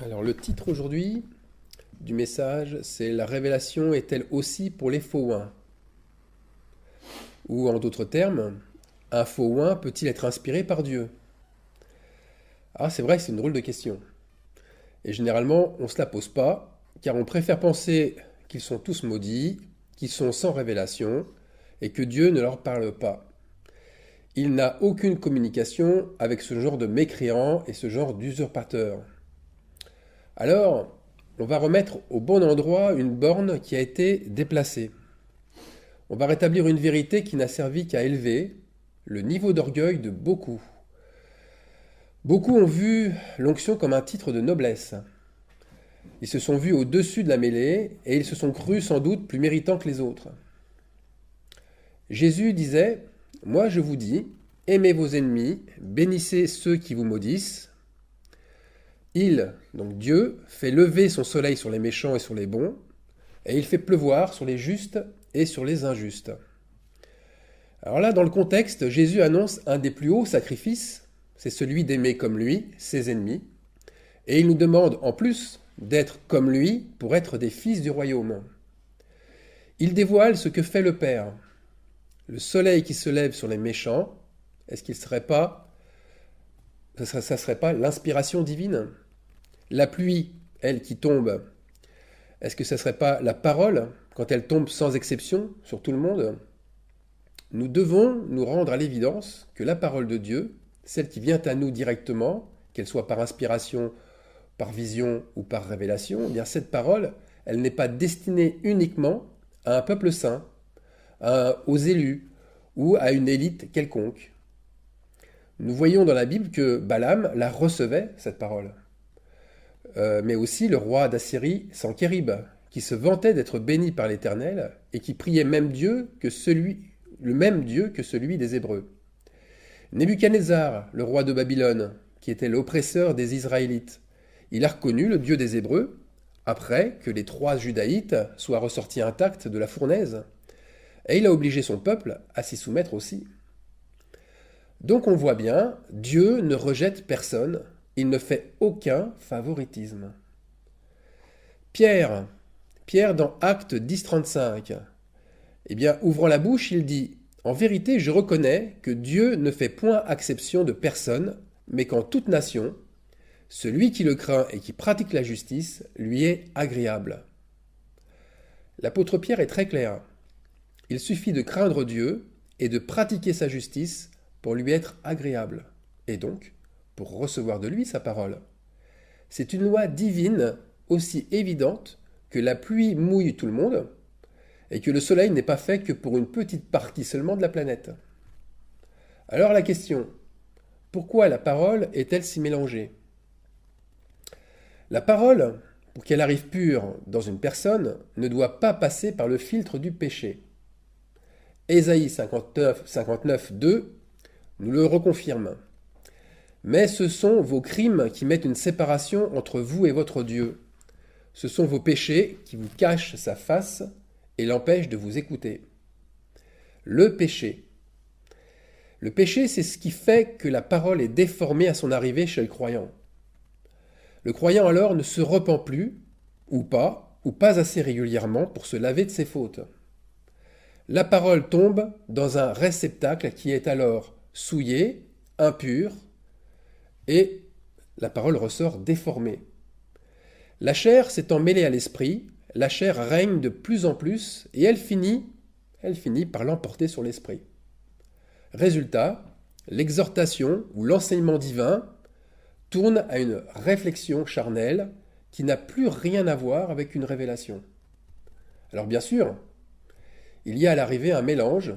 Alors le titre aujourd'hui du message, c'est La révélation est-elle aussi pour les faux oins? Ou en d'autres termes, un faux oin peut-il être inspiré par Dieu? Ah, c'est vrai que c'est une drôle de question. Et généralement, on ne se la pose pas, car on préfère penser qu'ils sont tous maudits, qu'ils sont sans révélation, et que Dieu ne leur parle pas. Il n'a aucune communication avec ce genre de mécréants et ce genre d'usurpateurs. Alors, on va remettre au bon endroit une borne qui a été déplacée. On va rétablir une vérité qui n'a servi qu'à élever le niveau d'orgueil de beaucoup. Beaucoup ont vu l'onction comme un titre de noblesse. Ils se sont vus au-dessus de la mêlée et ils se sont crus sans doute plus méritants que les autres. Jésus disait, Moi je vous dis, aimez vos ennemis, bénissez ceux qui vous maudissent. Il, donc Dieu, fait lever son soleil sur les méchants et sur les bons, et il fait pleuvoir sur les justes et sur les injustes. Alors là, dans le contexte, Jésus annonce un des plus hauts sacrifices, c'est celui d'aimer comme lui ses ennemis, et il nous demande en plus d'être comme lui pour être des fils du royaume. Il dévoile ce que fait le Père. Le soleil qui se lève sur les méchants, est-ce qu'il serait pas, ça serait pas l'inspiration divine? La pluie, elle qui tombe, est-ce que ça serait pas la parole quand elle tombe sans exception sur tout le monde? Nous devons nous rendre à l'évidence que la parole de Dieu, celle qui vient à nous directement, qu'elle soit par inspiration, par vision ou par révélation, eh bien cette parole, elle n'est pas destinée uniquement à un peuple saint, aux élus ou à une élite quelconque. Nous voyons dans la Bible que Balaam la recevait, cette parole. Mais aussi le roi d'Assyrie, Sanchérib, qui se vantait d'être béni par l'Éternel et qui priait le même Dieu que celui des Hébreux. Nebuchadnezzar, le roi de Babylone, qui était l'oppresseur des Israélites, il a reconnu le Dieu des Hébreux après que les 3 Judaïtes soient ressortis intacts de la fournaise, et il a obligé son peuple à s'y soumettre aussi. Donc on voit bien, Dieu ne rejette personne, il ne fait aucun favoritisme. Pierre, Pierre dans Acte 10.35, eh bien, ouvrant la bouche, il dit « En vérité, je reconnais que Dieu ne fait point acception de personne, mais qu'en toute nation, celui qui le craint et qui pratique la justice lui est agréable. » L'apôtre Pierre est très clair. Il suffit de craindre Dieu et de pratiquer sa justice pour lui être agréable, et donc pour recevoir de lui sa parole. C'est une loi divine aussi évidente que la pluie mouille tout le monde, et que le soleil n'est pas fait que pour une petite partie seulement de la planète. Alors la question, pourquoi la parole est-elle si mélangée? La parole, pour qu'elle arrive pure dans une personne, ne doit pas passer par le filtre du péché. Ésaïe 59, 2 nous le reconfirme. Mais ce sont vos crimes qui mettent une séparation entre vous et votre Dieu. Ce sont vos péchés qui vous cachent sa face et l'empêchent de vous écouter. Le péché. Le péché, c'est ce qui fait que la parole est déformée à son arrivée chez le croyant. Le croyant alors ne se repent plus, ou pas assez régulièrement pour se laver de ses fautes. La parole tombe dans un réceptacle qui est alors souillé, impur, et la parole ressort déformée. La chair s'étant mêlée à l'esprit, la chair règne de plus en plus et elle finit par l'emporter sur l'esprit. Résultat, l'exhortation ou l'enseignement divin tourne à une réflexion charnelle qui n'a plus rien à voir avec une révélation. Alors bien sûr, il y a à l'arrivée un mélange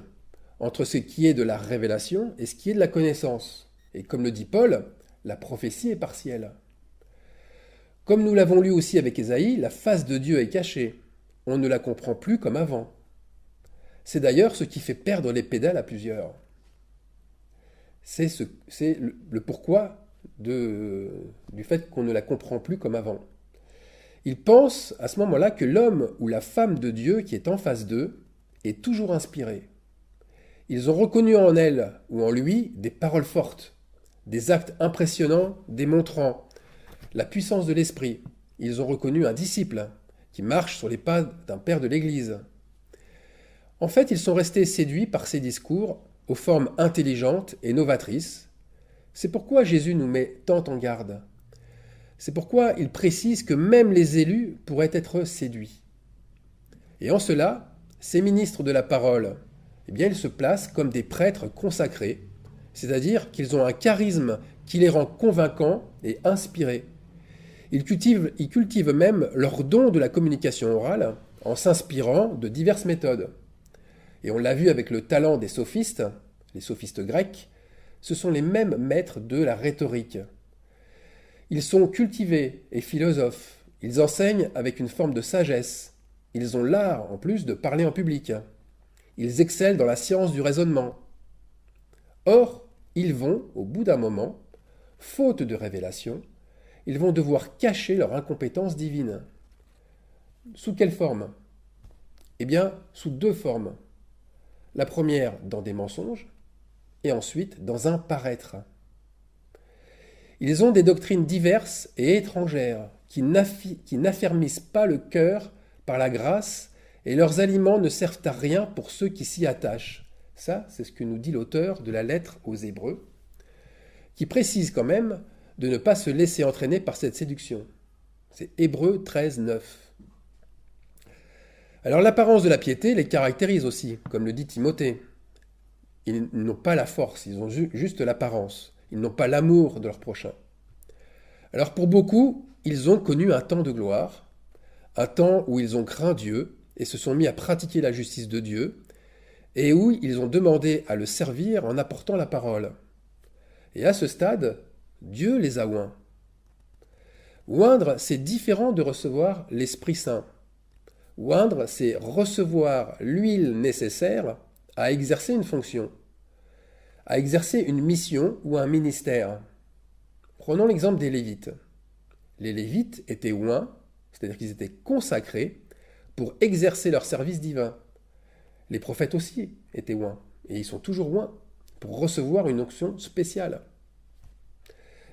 entre ce qui est de la révélation et ce qui est de la connaissance. Et comme le dit Paul, la prophétie est partielle. Comme nous l'avons lu aussi avec Ésaïe, la face de Dieu est cachée. On ne la comprend plus comme avant. C'est d'ailleurs ce qui fait perdre les pédales à plusieurs. C'est le pourquoi du fait qu'on ne la comprend plus comme avant. Ils pensent à ce moment-là que l'homme ou la femme de Dieu qui est en face d'eux est toujours inspiré. Ils ont reconnu en elle ou en lui des paroles fortes, des actes impressionnants démontrant la puissance de l'esprit. Ils ont reconnu un disciple qui marche sur les pas d'un père de l'Église. En fait, ils sont restés séduits par ces discours aux formes intelligentes et novatrices. C'est pourquoi Jésus nous met tant en garde. C'est pourquoi il précise que même les élus pourraient être séduits. Et en cela, ces ministres de la parole, eh bien, ils se placent comme des prêtres consacrés, c'est-à-dire qu'ils ont un charisme qui les rend convaincants et inspirés. Ils cultivent même leur don de la communication orale en s'inspirant de diverses méthodes. Et on l'a vu avec le talent des sophistes, les sophistes grecs, ce sont les mêmes maîtres de la rhétorique. Ils sont cultivés et philosophes, ils enseignent avec une forme de sagesse, ils ont l'art en plus de parler en public, ils excellent dans la science du raisonnement. Or, ils vont, au bout d'un moment, faute de révélation, ils vont devoir cacher leur incompétence divine. Sous quelle forme? Eh bien, sous deux formes. La première dans des mensonges, et ensuite dans un paraître. Ils ont des doctrines diverses et étrangères qui n'affermissent pas le cœur par la grâce, et leurs aliments ne servent à rien pour ceux qui s'y attachent. Ça, c'est ce que nous dit l'auteur de la lettre aux Hébreux, qui précise quand même de ne pas se laisser entraîner par cette séduction. C'est Hébreux 13, 9. Alors l'apparence de la piété les caractérise aussi, comme le dit Timothée. Ils n'ont pas la force, ils ont juste l'apparence. Ils n'ont pas l'amour de leur prochain. Alors pour beaucoup, ils ont connu un temps de gloire, un temps où ils ont craint Dieu et se sont mis à pratiquer la justice de Dieu, et où ils ont demandé à le servir en apportant la parole. Et à ce stade, Dieu les a oints. Oindre, c'est différent de recevoir l'Esprit Saint. Oindre, c'est recevoir l'huile nécessaire à exercer une fonction, à exercer une mission ou un ministère. Prenons l'exemple des Lévites. Les Lévites étaient oints, c'est-à-dire qu'ils étaient consacrés pour exercer leur service divin. Les prophètes aussi étaient oints, et ils sont toujours oints pour recevoir une onction spéciale.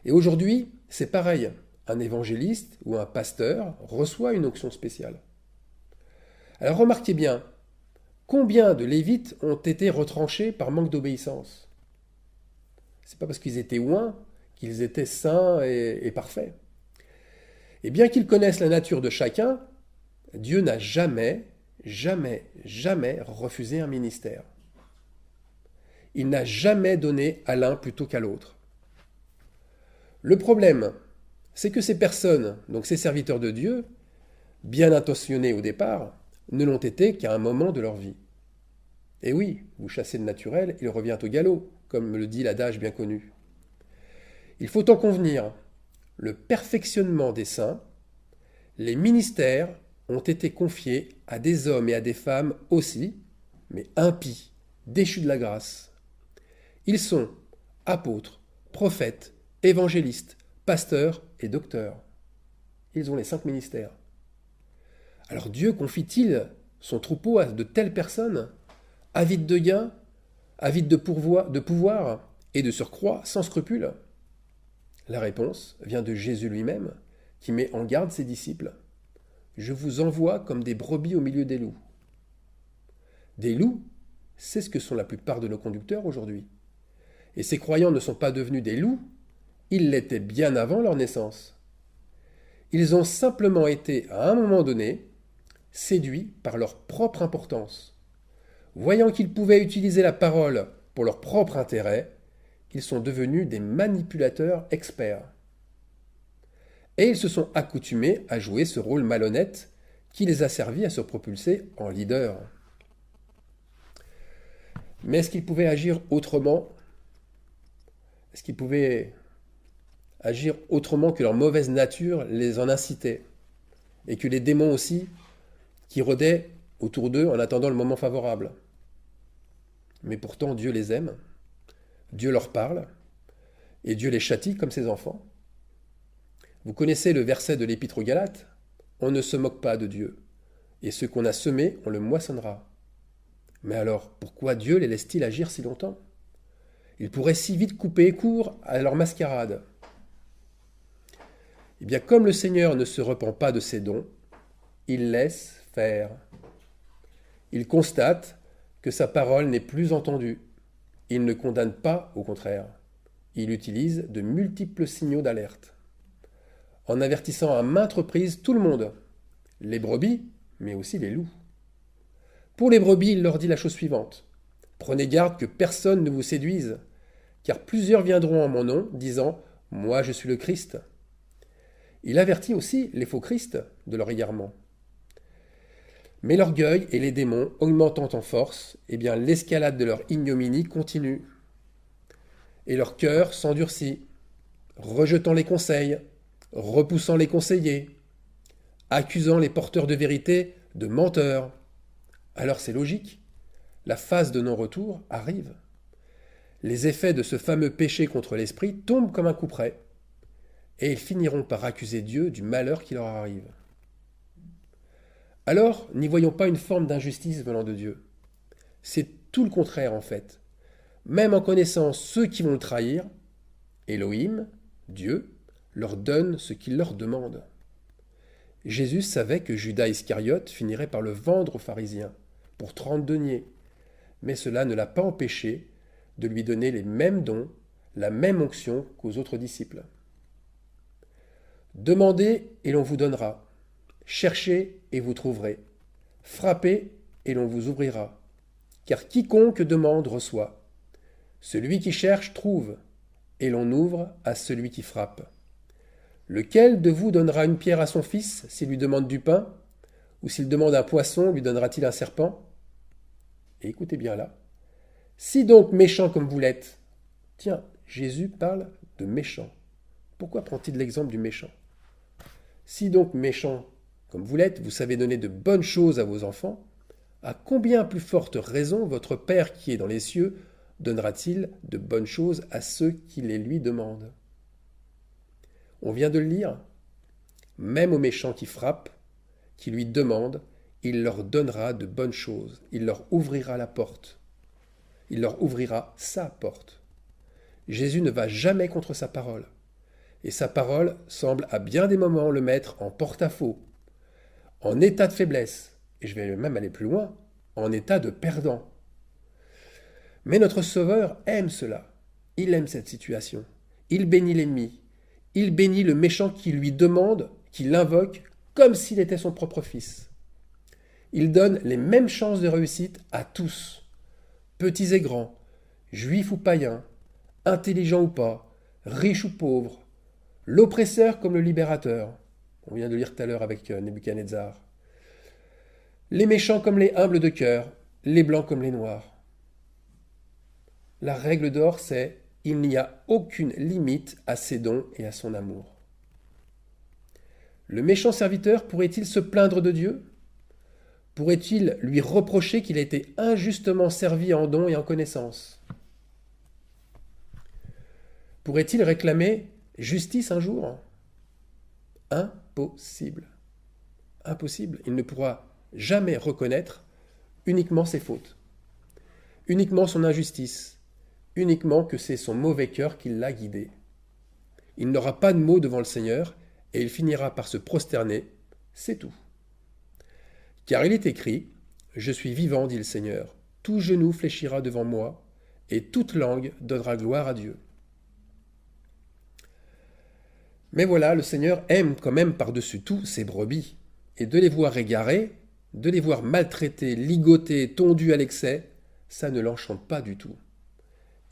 Et aujourd'hui, c'est pareil. Un évangéliste ou un pasteur reçoit une onction spéciale. Alors remarquez bien, combien de Lévites ont été retranchés par manque d'obéissance? C'est pas parce qu'ils étaient oints qu'ils étaient saints et parfaits. Et bien qu'ils connaissent la nature de chacun, Dieu n'a jamais refusé un ministère. Il n'a jamais donné à l'un plutôt qu'à l'autre. Le problème, c'est que ces personnes, donc ces serviteurs de Dieu, bien intentionnés au départ, ne l'ont été qu'à un moment de leur vie. Et oui, vous chassez le naturel, il revient au galop, comme le dit l'adage bien connu. Il faut en convenir, le perfectionnement des saints, les ministères ont été confiés à des hommes et à des femmes aussi, mais impies, déchus de la grâce. Ils sont apôtres, prophètes, évangélistes, pasteurs et docteurs. Ils ont les 5 ministères. Alors Dieu confie-t-il son troupeau à de telles personnes, avides de gains, avides de pouvoir et de surcroît sans scrupule? La réponse vient de Jésus lui-même, qui met en garde ses disciples. Je vous envoie comme des brebis au milieu des loups. Des loups, c'est ce que sont la plupart de nos conducteurs aujourd'hui. Et ces croyants ne sont pas devenus des loups, ils l'étaient bien avant leur naissance. Ils ont simplement été, à un moment donné, séduits par leur propre importance. Voyant qu'ils pouvaient utiliser la parole pour leur propre intérêt, ils sont devenus des manipulateurs experts. Et ils se sont accoutumés à jouer ce rôle malhonnête qui les a servis à se propulser en leader. Mais est-ce qu'ils pouvaient agir autrement? Est-ce qu'ils pouvaient agir autrement que leur mauvaise nature les en incitait? Et que les démons aussi, qui rôdaient autour d'eux en attendant le moment favorable? Mais pourtant Dieu les aime, Dieu leur parle, et Dieu les châtie comme ses enfants. Vous connaissez le verset de l'Épître aux Galates? On ne se moque pas de Dieu, et ce qu'on a semé, on le moissonnera. Mais alors, pourquoi Dieu les laisse-t-il agir si longtemps? Il pourrait si vite couper court à leur mascarade. Eh bien, comme le Seigneur ne se repent pas de ses dons, il laisse faire. Il constate que sa parole n'est plus entendue. Il ne condamne pas, au contraire. Il utilise de multiples signaux d'alerte, en avertissant à maintes reprises tout le monde, les brebis, mais aussi les loups. Pour les brebis, il leur dit la chose suivante. Prenez garde que personne ne vous séduise, car plusieurs viendront en mon nom, disant « Moi je suis le Christ ». Il avertit aussi les faux Christ de leur égarement. Mais l'orgueil et les démons augmentant en force, eh bien l'escalade de leur ignominie continue. Et leur cœur s'endurcit, rejetant les conseils, repoussant les conseillers, accusant les porteurs de vérité de menteurs. Alors c'est logique, la phase de non-retour arrive. Les effets de ce fameux péché contre l'esprit tombent comme un coup près, et ils finiront par accuser Dieu du malheur qui leur arrive. Alors, n'y voyons pas une forme d'injustice venant de Dieu. C'est tout le contraire en fait. Même en connaissant ceux qui vont le trahir, Elohim, Dieu, leur donne ce qu'il leur demande. Jésus savait que Judas Iscariote finirait par le vendre aux pharisiens pour 30 deniers, mais cela ne l'a pas empêché de lui donner les mêmes dons, la même onction qu'aux autres disciples. Demandez et l'on vous donnera. Cherchez et vous trouverez. Frappez et l'on vous ouvrira. Car quiconque demande reçoit. Celui qui cherche trouve, et l'on ouvre à celui qui frappe. Lequel de vous donnera une pierre à son fils s'il lui demande du pain? Ou s'il demande un poisson, lui donnera-t-il un serpent? Et écoutez bien là. Si donc méchant comme vous l'êtes, tiens, Jésus parle de méchant. Pourquoi prend-il l'exemple du méchant? Si donc méchant comme vous l'êtes, vous savez donner de bonnes choses à vos enfants, à combien plus forte raison votre Père qui est dans les cieux donnera-t-il de bonnes choses à ceux qui les lui demandent? On vient de le lire. Même aux méchants qui frappent, qui lui demandent, il leur donnera de bonnes choses. Il leur ouvrira la porte. Il leur ouvrira sa porte. Jésus ne va jamais contre sa parole. Et sa parole semble à bien des moments le mettre en porte-à-faux, en état de faiblesse, et je vais même aller plus loin, en état de perdant. Mais notre Sauveur aime cela. Il aime cette situation. Il bénit l'ennemi. Il bénit le méchant qui lui demande, qui l'invoque, comme s'il était son propre fils. Il donne les mêmes chances de réussite à tous, petits et grands, juifs ou païens, intelligents ou pas, riches ou pauvres, l'oppresseur comme le libérateur. On vient de lire tout à l'heure avec Nebuchadnezzar. Les méchants comme les humbles de cœur, les blancs comme les noirs. La règle d'or, c'est « il n'y a aucune limite à ses dons et à son amour ». Le méchant serviteur pourrait-il se plaindre de Dieu? Pourrait-il lui reprocher qu'il a été injustement servi en dons et en connaissances? Pourrait-il réclamer justice un jour? Impossible. Impossible. Il ne pourra jamais reconnaître uniquement ses fautes, uniquement son injustice, uniquement que c'est son mauvais cœur qui l'a guidé. Il n'aura pas de mots devant le Seigneur et il finira par se prosterner, c'est tout. Car il est écrit « Je suis vivant, dit le Seigneur, tout genou fléchira devant moi et toute langue donnera gloire à Dieu. » Mais voilà, le Seigneur aime quand même par-dessus tout ses brebis, et de les voir égarées, de les voir maltraitées, ligotées, tondues à l'excès, ça ne l'enchante pas du tout.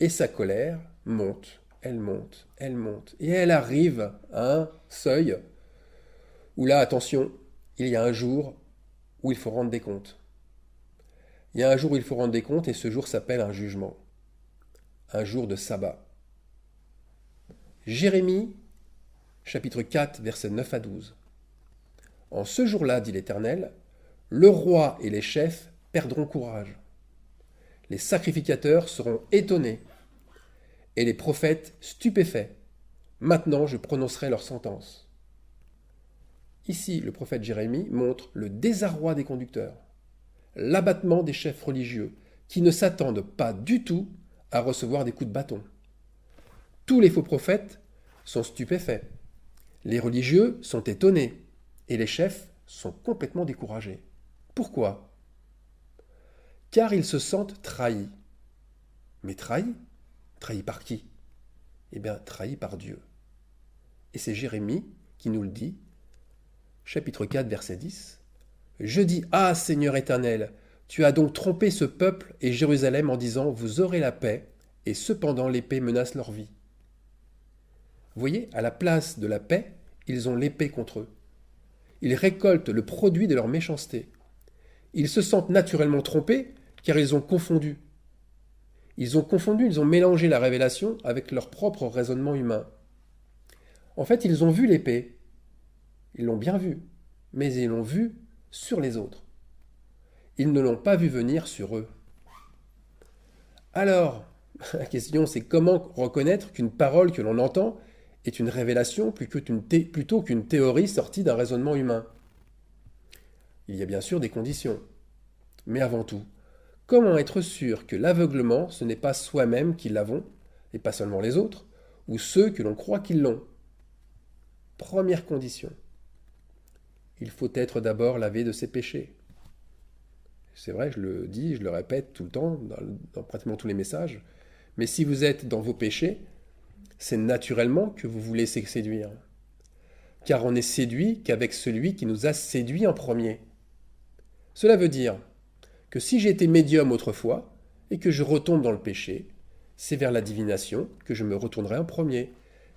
Et sa colère monte, elle monte, elle monte, et elle arrive à un seuil où là, attention, il y a un jour où il faut rendre des comptes. Il y a un jour où il faut rendre des comptes, et ce jour s'appelle un jugement, un jour de sabbat. Jérémie, chapitre 4, versets 9 à 12. En ce jour-là, dit l'Éternel, le roi et les chefs perdront courage. Les sacrificateurs seront étonnés et les prophètes stupéfaits. Maintenant, je prononcerai leur sentence. Ici, le prophète Jérémie montre le désarroi des conducteurs, l'abattement des chefs religieux qui ne s'attendent pas du tout à recevoir des coups de bâton. Tous les faux prophètes sont stupéfaits. Les religieux sont étonnés et les chefs sont complètement découragés. Pourquoi? Car ils se sentent trahis. Mais trahis? Trahis par qui? Eh bien, trahis par Dieu. Et c'est Jérémie qui nous le dit, chapitre 4, verset 10. Je dis, ah Seigneur éternel, tu as donc trompé ce peuple et Jérusalem en disant, vous aurez la paix, et cependant l'épée menace leur vie. Vous voyez, à la place de la paix, ils ont l'épée contre eux. Ils récoltent le produit de leur méchanceté. Ils se sentent naturellement trompés car ils ont confondu. Ils ont mélangé la révélation avec leur propre raisonnement humain. En fait, ils ont vu l'épée. Ils l'ont bien vue, mais ils l'ont vue sur les autres. Ils ne l'ont pas vue venir sur eux. Alors, la question c'est comment reconnaître qu'une parole que l'on entend est une révélation plutôt qu'une théorie sortie d'un raisonnement humain. Il y a bien sûr des conditions. Mais avant tout, comment être sûr que l'aveuglement, ce n'est pas soi-même qui l'avons, et pas seulement les autres, ou ceux que l'on croit qu'ils l'ont? Première condition. Il faut être d'abord lavé de ses péchés. C'est vrai, je le dis, je le répète tout le temps, dans pratiquement tous les messages, mais si vous êtes dans vos péchés, c'est naturellement que vous vous laissez séduire. Car on n'est séduit qu'avec celui qui nous a séduits en premier. Cela veut dire que si j'étais médium autrefois et que je retombe dans le péché, c'est vers la divination que je me retournerai en premier,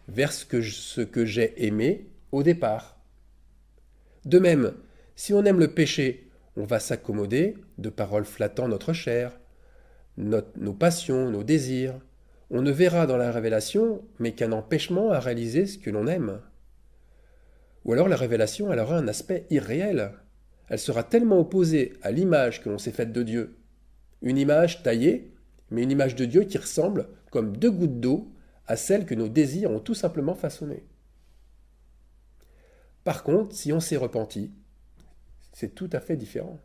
vers ce que j'ai aimé au départ. De même, si on aime le péché, on va s'accommoder de paroles flattant notre chair, nos passions, nos désirs. On ne verra dans la révélation mais qu'un empêchement à réaliser ce que l'on aime. Ou alors la révélation, elle aura un aspect irréel. Elle sera tellement opposée à l'image que l'on s'est faite de Dieu. Une image taillée, mais une image de Dieu qui ressemble, comme deux gouttes d'eau, à celle que nos désirs ont tout simplement façonnée. Par contre, si on s'est repenti, c'est tout à fait différent.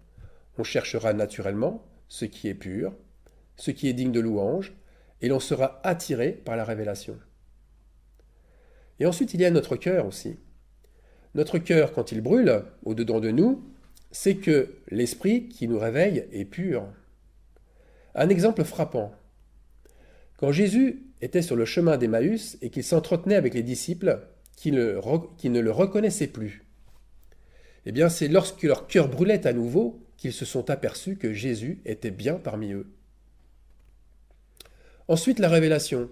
On cherchera naturellement ce qui est pur, ce qui est digne de louange, et l'on sera attiré par la révélation. Et ensuite, il y a notre cœur aussi. Notre cœur, quand il brûle au-dedans de nous, c'est que l'esprit qui nous réveille est pur. Un exemple frappant. Quand Jésus était sur le chemin d'Emmaüs et qu'il s'entretenait avec les disciples qui ne le reconnaissaient plus, eh bien c'est lorsque leur cœur brûlait à nouveau qu'ils se sont aperçus que Jésus était bien parmi eux. Ensuite, la révélation.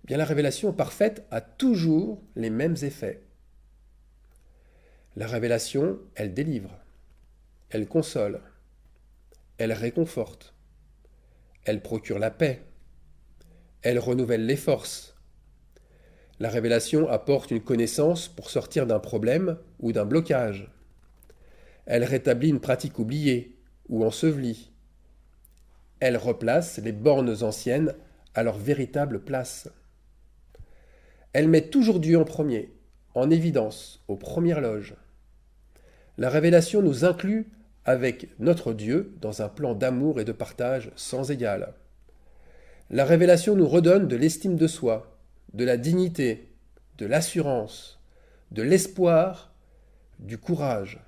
Eh bien, la révélation parfaite a toujours les mêmes effets. La révélation, elle délivre, elle console, elle réconforte, elle procure la paix, elle renouvelle les forces. La révélation apporte une connaissance pour sortir d'un problème ou d'un blocage. Elle rétablit une pratique oubliée ou ensevelie. Elle replace les bornes anciennes à leur véritable place. Elle met toujours Dieu en premier, en évidence, aux premières loges. La révélation nous inclut avec notre Dieu dans un plan d'amour et de partage sans égal. La révélation nous redonne de l'estime de soi, de la dignité, de l'assurance, de l'espoir, du courage.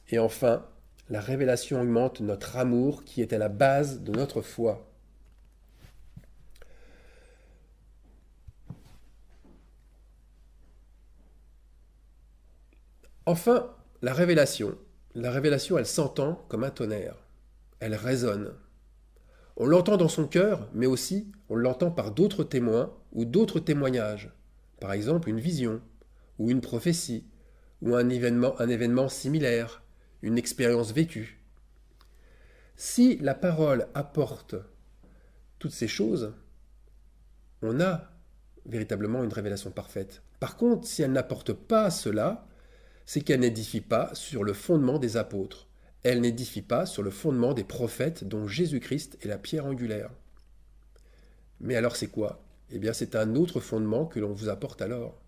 Et enfin, la révélation augmente notre amour qui est à la base de notre foi. Enfin, la révélation, elle s'entend comme un tonnerre. Elle résonne. On l'entend dans son cœur, mais aussi on l'entend par d'autres témoins ou d'autres témoignages. Par exemple, une vision, ou une prophétie, ou un événement similaire, une expérience vécue. Si la parole apporte toutes ces choses, on a véritablement une révélation parfaite. Par contre, si elle n'apporte pas cela, c'est qu'elle n'édifie pas sur le fondement des apôtres. Elle n'édifie pas sur le fondement des prophètes dont Jésus-Christ est la pierre angulaire. Mais alors c'est quoi? Eh bien c'est un autre fondement que l'on vous apporte alors.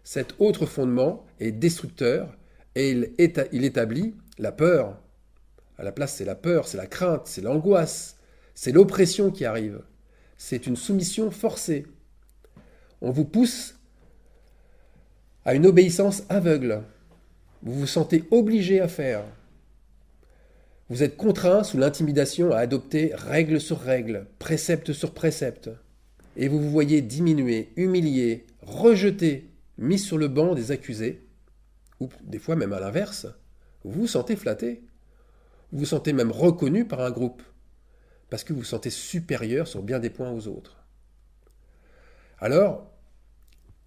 Cet autre fondement est destructeur et il établit la peur. À la place, c'est la peur, c'est la crainte, c'est l'angoisse, c'est l'oppression qui arrive. C'est une soumission forcée. On vous pousse à une obéissance aveugle. Vous vous sentez obligé à faire. Vous êtes contraint sous l'intimidation à adopter règle sur règle, précepte sur précepte. Et vous vous voyez diminué, humilié, rejeté, mis sur le banc des accusés, ou des fois même à l'inverse, vous vous sentez flatté. Vous vous sentez même reconnu par un groupe, parce que vous vous sentez supérieur sur bien des points aux autres. Alors,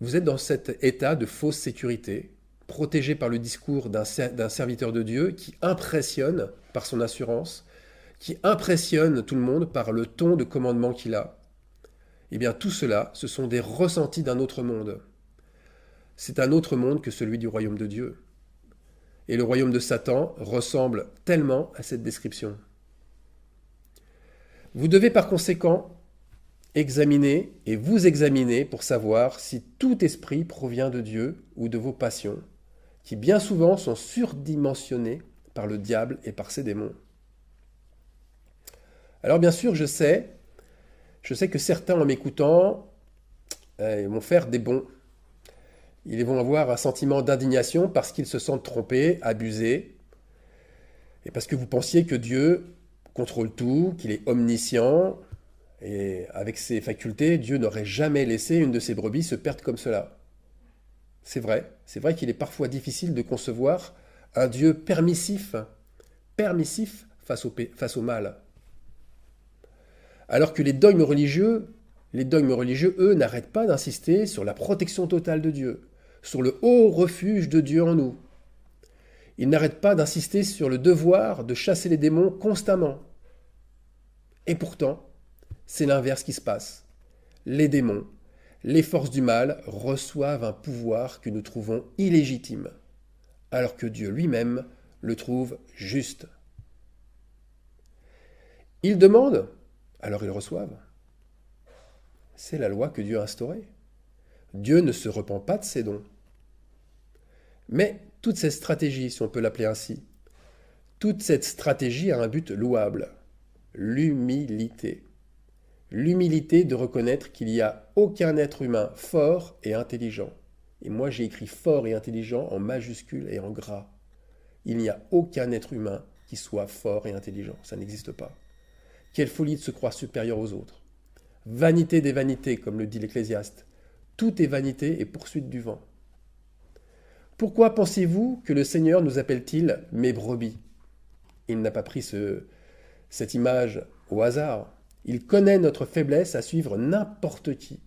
vous êtes dans cet état de fausse sécurité, protégé par le discours d'un serviteur de Dieu qui impressionne par son assurance, qui impressionne tout le monde par le ton de commandement qu'il a. Eh bien, tout cela, ce sont des ressentis d'un autre monde. C'est un autre monde que celui du royaume de Dieu. Et le royaume de Satan ressemble tellement à cette description. Vous devez par conséquent examiner et vous examiner pour savoir si tout esprit provient de Dieu ou de vos passions, qui bien souvent sont surdimensionnées par le diable et par ses démons. Alors bien sûr, je sais que certains en m'écoutant vont faire des bons. Ils vont avoir un sentiment d'indignation parce qu'ils se sentent trompés, abusés, et parce que vous pensiez que Dieu contrôle tout, qu'il est omniscient, et avec ses facultés, Dieu n'aurait jamais laissé une de ses brebis se perdre comme cela. C'est vrai qu'il est parfois difficile de concevoir un Dieu permissif face au mal. Alors que les dogmes religieux, eux, n'arrêtent pas d'insister sur la protection totale de Dieu, sur le haut refuge de Dieu en nous. Ils n'arrêtent pas d'insister sur le devoir de chasser les démons constamment. Et pourtant, c'est l'inverse qui se passe. Les démons, les forces du mal reçoivent un pouvoir que nous trouvons illégitime, alors que Dieu lui-même le trouve juste. Ils demandent, alors ils reçoivent. C'est la loi que Dieu a instaurée. Dieu ne se repent pas de ses dons. Mais toute cette stratégie, si on peut l'appeler ainsi, toute cette stratégie a un but louable, l'humilité. L'humilité de reconnaître qu'il n'y a aucun être humain fort et intelligent. Et moi j'ai écrit fort et intelligent en majuscule et en gras. Il n'y a aucun être humain qui soit fort et intelligent, ça n'existe pas. Quelle folie de se croire supérieur aux autres. Vanité des vanités, comme le dit l'Ecclésiaste. Tout est vanité et poursuite du vent. Pourquoi pensez-vous que le Seigneur nous appelle-t-il « mes brebis » Il n'a pas pris cette image au hasard. Il connaît notre faiblesse à suivre n'importe qui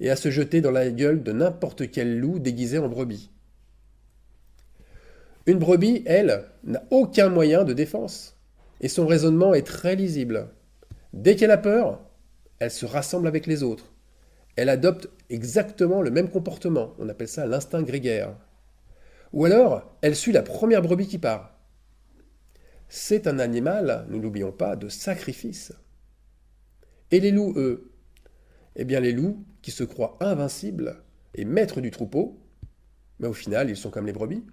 et à se jeter dans la gueule de n'importe quel loup déguisé en brebis. Une brebis, elle, n'a aucun moyen de défense et son raisonnement est très lisible. Dès qu'elle a peur, elle se rassemble avec les autres. Elle adopte exactement le même comportement. On appelle ça l'instinct grégaire. Ou alors, elle suit la première brebis qui part. C'est un animal, nous n'oublions pas, de sacrifice. Et les loups, eux? Eh bien, les loups, qui se croient invincibles et maîtres du troupeau, mais au final, ils sont comme les brebis.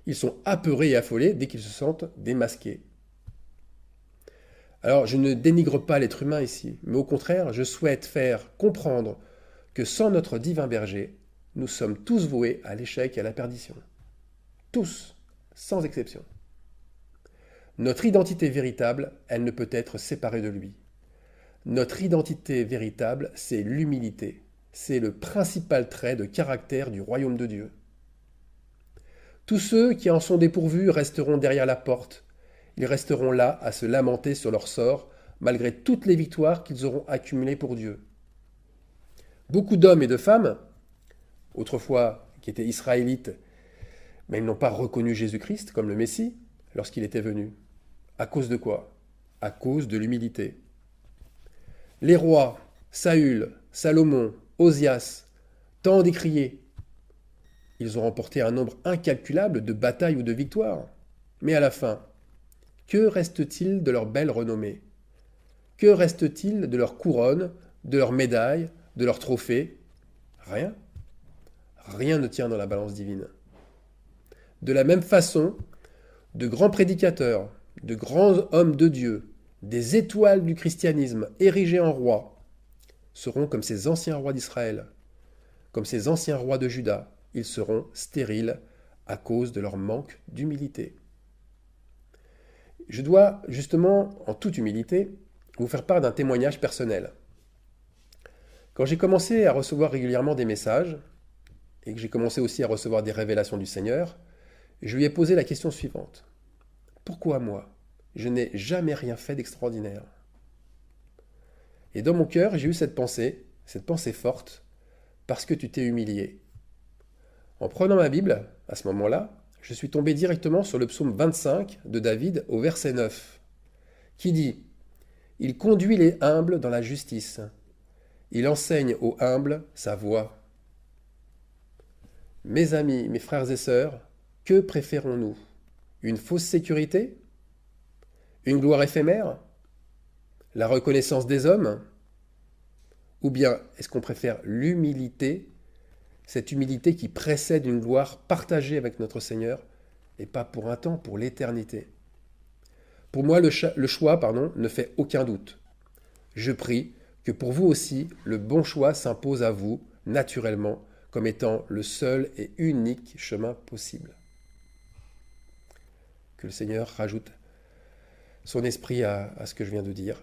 Ils sont apeurés et affolés dès qu'ils se sentent démasqués. Alors, je ne dénigre pas l'être humain ici, mais au contraire, je souhaite faire comprendre que sans notre divin berger, nous sommes tous voués à l'échec et à la perdition. Tous, sans exception. Notre identité véritable, elle ne peut être séparée de lui. Notre identité véritable, c'est l'humilité. C'est le principal trait de caractère du royaume de Dieu. Tous ceux qui en sont dépourvus resteront derrière la porte. Ils resteront là à se lamenter sur leur sort, malgré toutes les victoires qu'ils auront accumulées pour Dieu. Beaucoup d'hommes et de femmes, autrefois qui étaient israélites, mais ils n'ont pas reconnu Jésus-Christ comme le Messie lorsqu'il était venu. À cause de quoi? À cause de l'humilité. Les rois, Saül, Salomon, Osias, tant décriés, ils ont remporté un nombre incalculable de batailles ou de victoires. Mais à la fin, que reste-t-il de leur belle renommée? Que reste-t-il de leur couronne, de leurs médailles, de leurs trophées? Rien. Rien ne tient dans la balance divine. De la même façon, de grands prédicateurs, de grands hommes de Dieu, des étoiles du christianisme érigés en rois, seront comme ces anciens rois d'Israël, comme ces anciens rois de Juda, ils seront stériles à cause de leur manque d'humilité. Je dois justement, en toute humilité, vous faire part d'un témoignage personnel. Quand j'ai commencé à recevoir régulièrement des messages, et que j'ai commencé aussi à recevoir des révélations du Seigneur, je lui ai posé la question suivante. Pourquoi moi? Je n'ai jamais rien fait d'extraordinaire. Et dans mon cœur, j'ai eu cette pensée forte, parce que tu t'es humilié. En prenant ma Bible, à ce moment-là, je suis tombé directement sur le psaume 25 de David au verset 9, qui dit « Il conduit les humbles dans la justice. Il enseigne aux humbles sa voie. » Mes amis, mes frères et sœurs, que préférons-nous? Une fausse sécurité? Une gloire éphémère? La reconnaissance des hommes? Ou bien est-ce qu'on préfère l'humilité, cette humilité qui précède une gloire partagée avec notre Seigneur, et pas pour un temps, pour l'éternité? Pour moi, le choix ne fait aucun doute. Je prie que pour vous aussi, le bon choix s'impose à vous, naturellement, comme étant le seul et unique chemin possible. Que le Seigneur rajoute son esprit à ce que je viens de dire.